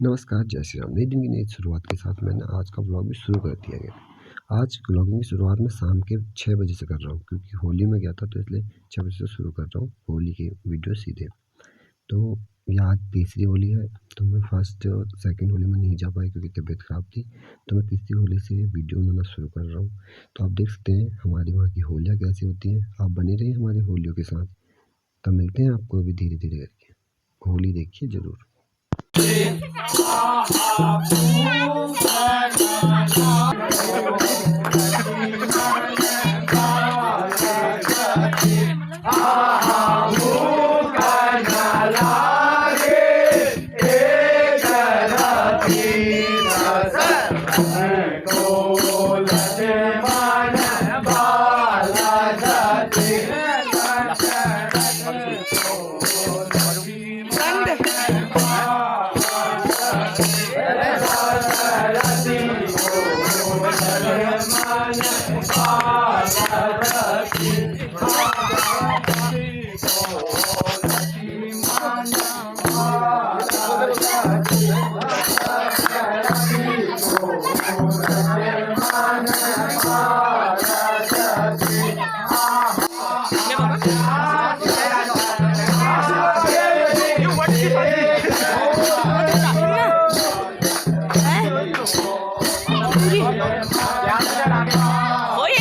नमस्कार, जय श्री राम। नई दिन की नई शुरुआत के साथ मैंने आज का व्लॉग भी शुरू कर दिया गया। आज व्लॉगिंग की शुरुआत मैं शाम के 6 बजे से कर रहा हूँ, क्योंकि होली में गया था तो इसलिए 6 बजे से शुरू कर रहा हूँ होली की वीडियो सीधे। तो यह आज तीसरी होली है, तो मैं फर्स्ट और सेकंड होली में नहीं जा पाई क्योंकि तबीयत ख़राब थी। तो मैं तीसरी होली से ये वीडियो बनाना शुरू कर रहा हूँ। तो आप देख सकते हैं हमारी वहाँ की होलियाँ कैसी होती हैं। आप बने रहिए हमारी होलियों के साथ। तब मिलते हैं आपको अभी धीरे धीरे करके। होली देखिए ज़रूर। ये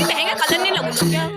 लहंगा कलर नहीं लगू क्या?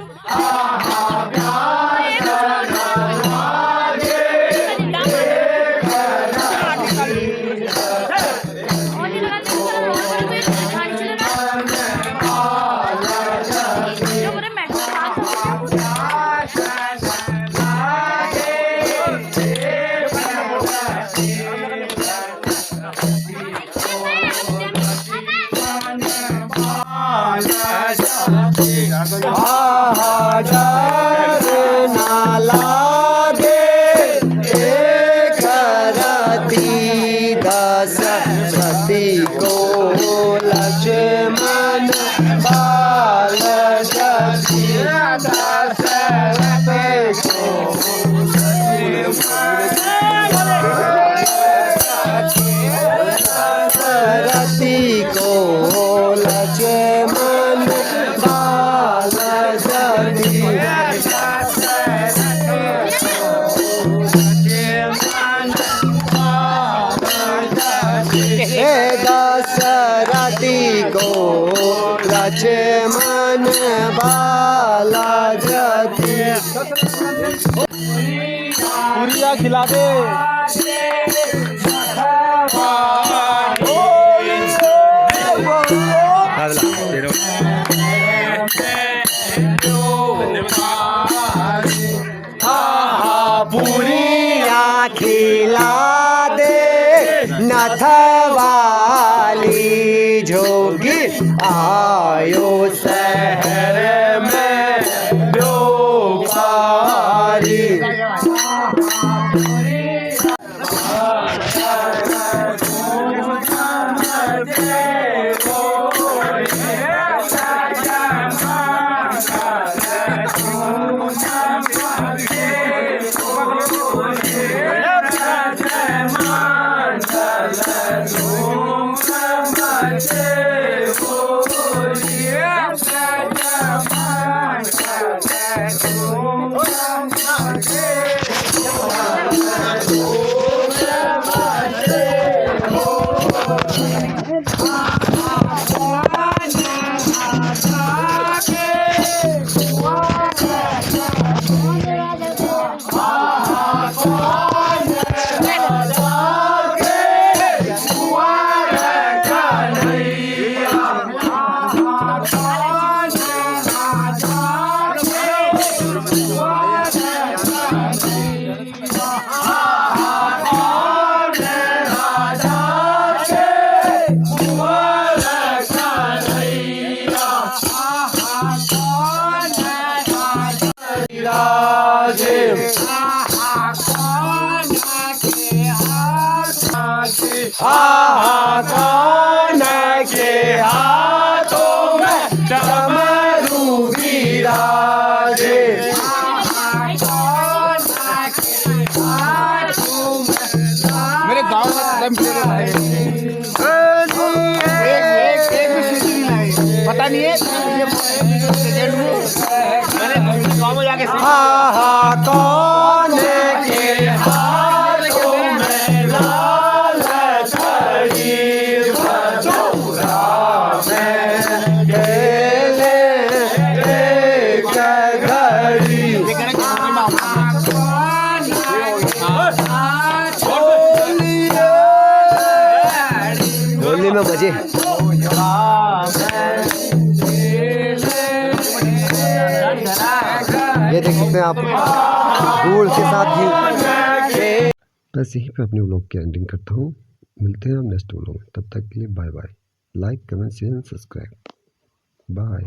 सरस्वती को लक्ष्मण बाल सखी दशरथ को लक्ष्मण बाल सखी दशरथी को लक्ष्मण बाला जति पूरिया खिला दे। पूरिया खिला दे नथवाली जोगी आयो शहर में व्यापारी। कौन के हाथों में डमरू विराजे। मेरे गाँव में कौन के हाथों में लाल छड़ी बचौरा में खेले एक घड़ी होली में मजे ये देख सकते हैं आप फूल के साथ ही। बस यहीं पे अपने व्लॉग की एंडिंग करता हूँ। मिलते हैं हम नेक्स्ट व्लॉग में, तब तक के लिए bye bye. Like comment share and subscribe. Bye.